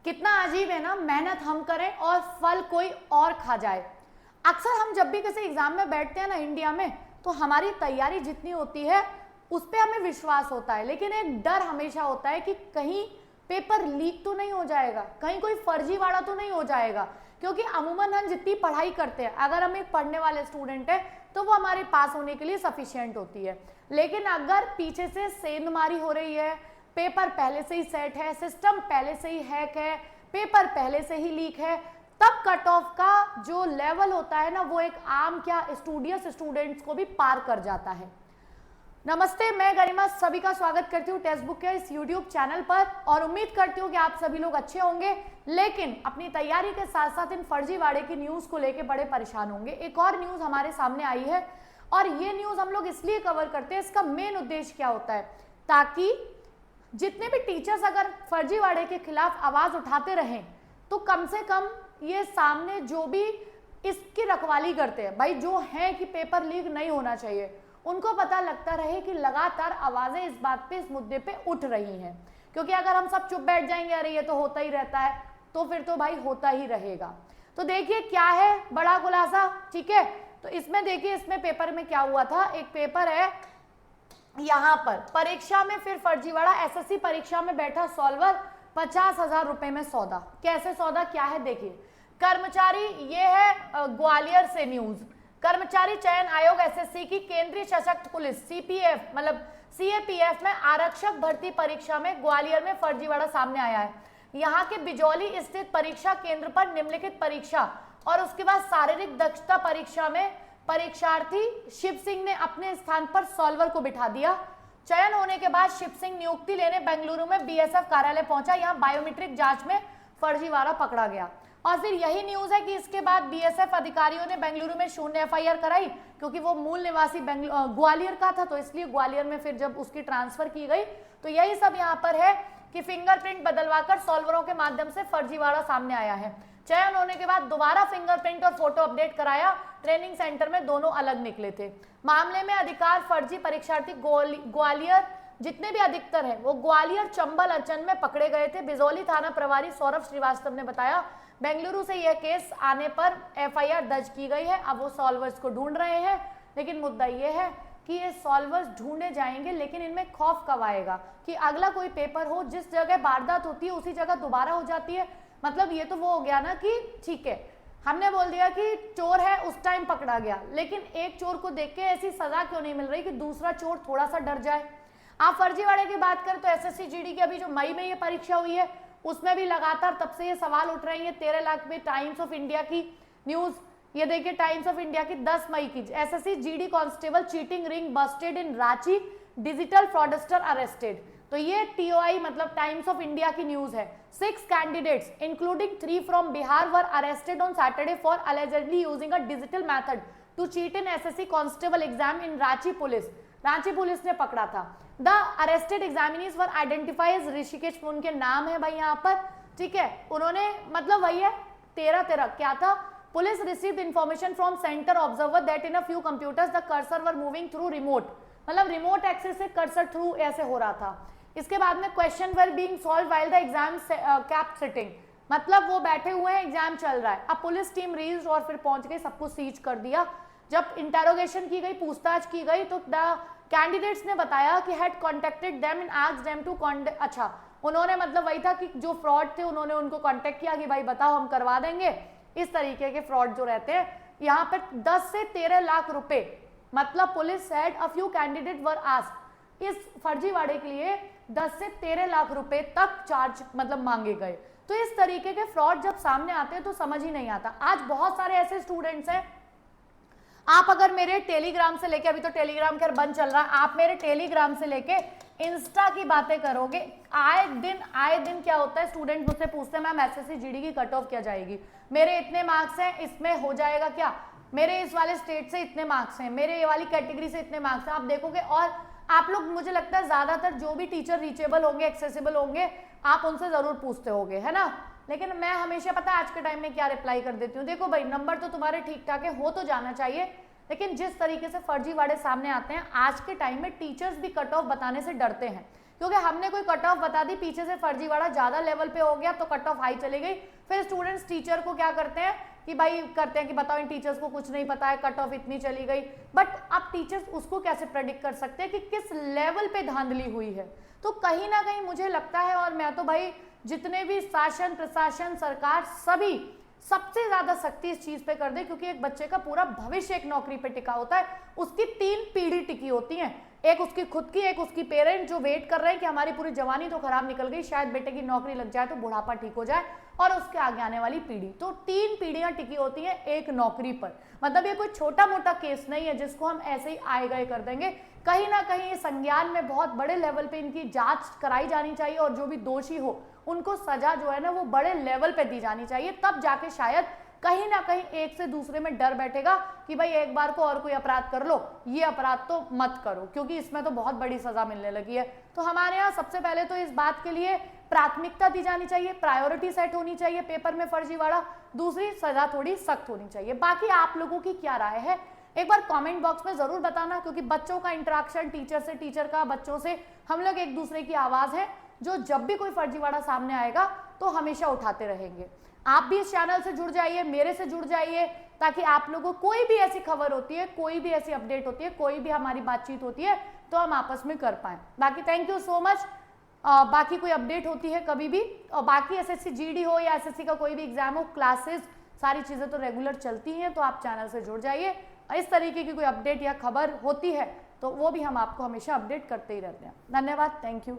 कितना अजीब है ना, मेहनत हम करें और फल कोई और खा जाए। अक्सर हम जब भी किसी एग्जाम में बैठते हैं ना इंडिया में, तो हमारी तैयारी जितनी होती है उस पर हमें विश्वास होता है, लेकिन एक डर हमेशा होता है कि कहीं पेपर लीक तो नहीं हो जाएगा, कहीं कोई फर्जीवाड़ा तो नहीं हो जाएगा। क्योंकि अमूमन हम जितनी पढ़ाई करते हैं, अगर हम एक पढ़ने वाले स्टूडेंट है तो वो हमारे पास होने के लिए सफिशिएंट होती है। लेकिन अगर पीछे से सेंधमारी हो रही है, पेपर पहले से ही सेट है, सिस्टम पहले से ही हैक है, पेपर पहले से ही लीक है, तब कट ऑफ का जो लेवल होता है ना वो एक आम क्या स्टूडियस स्टूडेंट्स को भी पार कर जाता है। नमस्ते, मैं गरिमा सभी का स्वागत करती हूँ टेक्स्ट बुक के इस यूट्यूब चैनल पर और उम्मीद करती हूँ कि आप सभी लोग अच्छे होंगे, लेकिन अपनी तैयारी के साथ साथ इन फर्जीवाड़े की न्यूज को लेकर बड़े परेशान होंगे। एक और न्यूज हमारे सामने आई है और ये न्यूज हम लोग इसलिए कवर करते हैं, इसका मेन उद्देश्य क्या होता है, ताकि जितने भी टीचर्स अगर फर्जीवाड़े के खिलाफ आवाज उठाते रहें तो कम से कम ये सामने जो भी इसकी रखवाली करते हैं, भाई जो है कि पेपर लीक नहीं होना चाहिए, उनको पता लगता रहे कि लगातार आवाजें इस बात पे, इस मुद्दे पे उठ रही हैं। क्योंकि अगर हम सब चुप बैठ जाएंगे अरे ये तो होता ही रहता है, तो फिर तो भाई होता ही रहेगा। तो देखिए क्या है बड़ा खुलासा, ठीक है। तो इसमें देखिए, इसमें पेपर में क्या हुआ था, एक पेपर है यहाँ पर, परीक्षा में फिर फर्जीवाड़ा, एसएससी परीक्षा में बैठा सॉल्वर, 50,000 रुपए में सौदा। कैसे सौदा, क्या है देखिए। कर्मचारी, ये है ग्वालियर से न्यूज, कर्मचारी चयन आयोग एसएससी की केंद्रीय सशक्त पुलिस सीपीएफ मतलब सीएपीएफ में आरक्षक भर्ती परीक्षा में ग्वालियर में फर्जीवाड़ा सामने आया है। यहाँ के बिजौली स्थित परीक्षा केंद्र पर निम्नलिखित परीक्षा और उसके बाद शारीरिक दक्षता परीक्षा में परीक्षार्थी शिव सिंह ने अपने स्थान पर सॉल्वर को बिठा दिया। चयन होने के बाद शिव सिंह नियुक्ति लेने बेंगलुरु में बीएसएफ कार्यालय पहुंचा। यहाँ बायोमेट्रिक जांच में फर्जीवाड़ा पकड़ा गया और फिर यही न्यूज है कि इसके बाद बीएसएफ अधिकारियों ने बेंगलुरु में शून्य एफआईआर कराई, क्योंकि वो मूल निवासी ग्वालियर का था, तो इसलिए ग्वालियर में फिर जब उसकी ट्रांसफर की गई तो यही सब यहाँ पर है कि फिंगरप्रिंट बदलवाकर सॉल्वरों के माध्यम से फर्जीवाड़ा सामने आया है। चयन होने के बाद दोबारा फिंगरप्रिंट और फोटो अपडेट कराया, ट्रेनिंग सेंटर में दोनों अलग निकले थे। मामले में अधिकार फर्जी परीक्षार्थी ग्वालियर जितने भी अधिकतर है वो ग्वालियर, चंबल, अचन में पकड़े गए थे। बिजौली थाना प्रभारी सौरभ श्रीवास्तव ने बताया, बेंगलुरु से यह केस आने पर एफआईआर दर्ज की गई है। अब वो सॉल्वर्स को ढूंढ रहे हैं, लेकिन मुद्दा ये है कि ये सॉल्वर्स ढूंढे जाएंगे, लेकिन इनमें खौफ कब आएगा कि अगला कोई पेपर हो, जिस जगह वारदात होती है उसी जगह दोबारा हो जाती है। मतलब ये तो वो हो गया ना कि ठीक है, हमने बोल दिया कि चोर है, उस टाइम पकड़ा गया, लेकिन एक चोर को देख के ऐसी सजा क्यों नहीं मिल रही कि दूसरा चोर थोड़ा सा डर जाए। आप फर्जीवाड़े की बात करें तो एसएससी जीडी की अभी जो मई में ये परीक्षा हुई है उसमें भी लगातार तब से ये सवाल उठ रहे हैं। 13 लाख में टाइम्स ऑफ इंडिया की न्यूज, ये देखिए टाइम्स ऑफ इंडिया की 10 मई की, SSC GD constable cheating ring busted in Ranchi, digital fraudster arrested. तो ये टीओआई मतलब टाइम्स ऑफ इंडिया की न्यूज है। 6 candidates including 3 from Bihar were arrested on Saturday for allegedly using a digital method to cheat in SSC constable exam in Ranchi police. Ranchi police ने पकड़ा था। The arrested examinees were identify as Rishikesh, उनके नाम है भाई यहाँ पर, ठीक है। उन्होंने मतलब वही है 13 क्या था, police received information from centre observer that in a few computers the cursor were moving through remote, मतलब रिमोट एक्सेस से कर्सर थ्रू ऐसे हो रहा था। इसके बाद में question were being solve while the exam cap sitting, मतलब वो बैठे हुए हैं, एग्जाम चल रहा है। अब पुलिस टीम रीच्ड और फिर पहुंच गई, सब कुछ सीज कर दिया। जब इंटेरोगेशन की गई, पूछताछ की गई, तो द कैंडिडेट्स ने बताया कि had contacted them and asked them to contact, अच्छा उन्होंने मतलब वही था कि जो फ्रॉड थे उन्होंने उनको कॉन्टेक्ट किया कि भाई बताओ हम करवा देंगे। इस तरीके के फ्रॉड जो रहते हैं यहाँ पे 10 से 13 लाख रुपए, मतलब police had a few candidate were asked, इस फर्जीवाड़े के लिए 10 से 13 लाख रुपए तक चार्ज मतलब मांगे गए। तो इस तरीके के फ्रॉड जब सामने आते हैं तो समझ ही नहीं आता। आज बहुत सारे ऐसे स्टूडेंट्स हैं, आप अगर मेरे टेलीग्राम से लेके, अभी तो टेलीग्राम खैर बंद चल रहा है, आप मेरे टेलीग्राम से लेके इंस्टा की बातें करोगे, आए दिन क्या होता है, स्टूडेंट मुझसे पूछते हैं मैम एसएससी जीडी की कट ऑफ क्या जाएगी, मेरे इतने मार्क्स हैं, इसमें हो जाएगा क्या, मेरे इस वाले स्टेट से इतने मार्क्स हैं, मेरे ये वाली कैटेगरी से इतने मार्क्स हैं। आप देखोगे और आप लोग, मुझे लगता है ज्यादातर जो भी टीचर रीचेबल होंगे, एक्सेसिबल होंगे, आप उनसे जरूर पूछते होंगे, है ना। लेकिन मैं हमेशा पता है आज के टाइम में क्या रिप्लाई कर देती हूँ, देखो भाई नंबर तो तुम्हारे ठीक ठाक है, हो तो जाना चाहिए, लेकिन जिस तरीके से फर्जीवाड़े सामने आते हैं आज के टाइम में टीचर्स भी कट ऑफ बताने से डरते हैं क्योंकि हमने कोई कट ऑफ बता दी, पीछे से फर्जीवाड़ा ज्यादा लेवल पे हो गया तो कट ऑफ हाई चली गई, फिर स्टूडेंट्स टीचर को क्या करते हैं कि भाई करते हैं कि बताओ इन टीचर्स को कुछ नहीं पता है, कट ऑफ इतनी चली गई। बट अब टीचर्स उसको कैसे प्रेडिक्ट कर सकते हैं कि किस लेवल पे धांधली हुई है। तो कहीं ना कहीं मुझे लगता है, और मैं तो भाई जितने भी शासन प्रशासन सरकार सभी सबसे ज्यादा सख्ती इस चीज पे कर दे, क्योंकि एक बच्चे का पूरा भविष्य एक नौकरी पे टिका होता है, उसकी 3 पीढ़ी टिकी होती हैं, एक उसकी खुद की, एक उसकी पेरेंट जो वेट कर रहे हैं कि हमारी पूरी जवानी तो खराब निकल गई, शायद बेटे की नौकरी लग जाए तो बुढ़ापा ठीक हो जाए, और उसके आगे आने वाली पीढ़ी। तो 3 पीढ़ियां टिकी होती हैं एक नौकरी पर। मतलब ये कोई छोटा मोटा केस नहीं है जिसको हम ऐसे ही आए गए कर देंगे। कहीं ना कहीं संज्ञान में बहुत बड़े लेवल पे इनकी जांच कराई जानी चाहिए, और जो भी दोषी हो उनको सजा जो है ना वो बड़े लेवल पे दी जानी चाहिए, तब जाके शायद कहीं ना कहीं एक से दूसरे में डर बैठेगा कि भाई एक बार को और कोई अपराध कर लो, ये अपराध तो मत करो, क्योंकि इसमें तो बहुत बड़ी सजा मिलने लगी है। तो हमारे यहाँ सबसे पहले तो इस बात के लिए प्राथमिकता दी जानी चाहिए, प्रायोरिटी सेट होनी चाहिए पेपर में फर्जीवाड़ा, दूसरी सजा थोड़ी सख्त होनी चाहिए। बाकी आप लोगों की क्या राय है एक बार कमेंट बॉक्स में जरूर बताना, क्योंकि बच्चों का इंटरेक्शन टीचर से, टीचर का बच्चों से, हम लोग एक दूसरे की आवाज है जो जब भी कोई फर्जीवाड़ा सामने आएगा तो हमेशा उठाते रहेंगे। आप भी इस चैनल से जुड़ जाइए, मेरे से जुड़ जाइए, ताकि आप लोगों को कोई भी ऐसी खबर होती है, कोई भी ऐसी अपडेट होती है, कोई भी हमारी बातचीत होती है तो हम आपस में कर पाए। बाकी थैंक यू सो मच। बाकी कोई अपडेट होती है कभी भी, और बाकी एसएससी जीडी हो या एसएससी का कोई भी एग्जाम हो, क्लासेस सारी चीजें तो रेगुलर चलती हैं, तो आप चैनल से जुड़ जाइए। इस तरीके की कोई अपडेट या खबर होती है तो वो भी हम आपको हमेशा अपडेट करते ही रहते हैं। धन्यवाद, थैंक यू।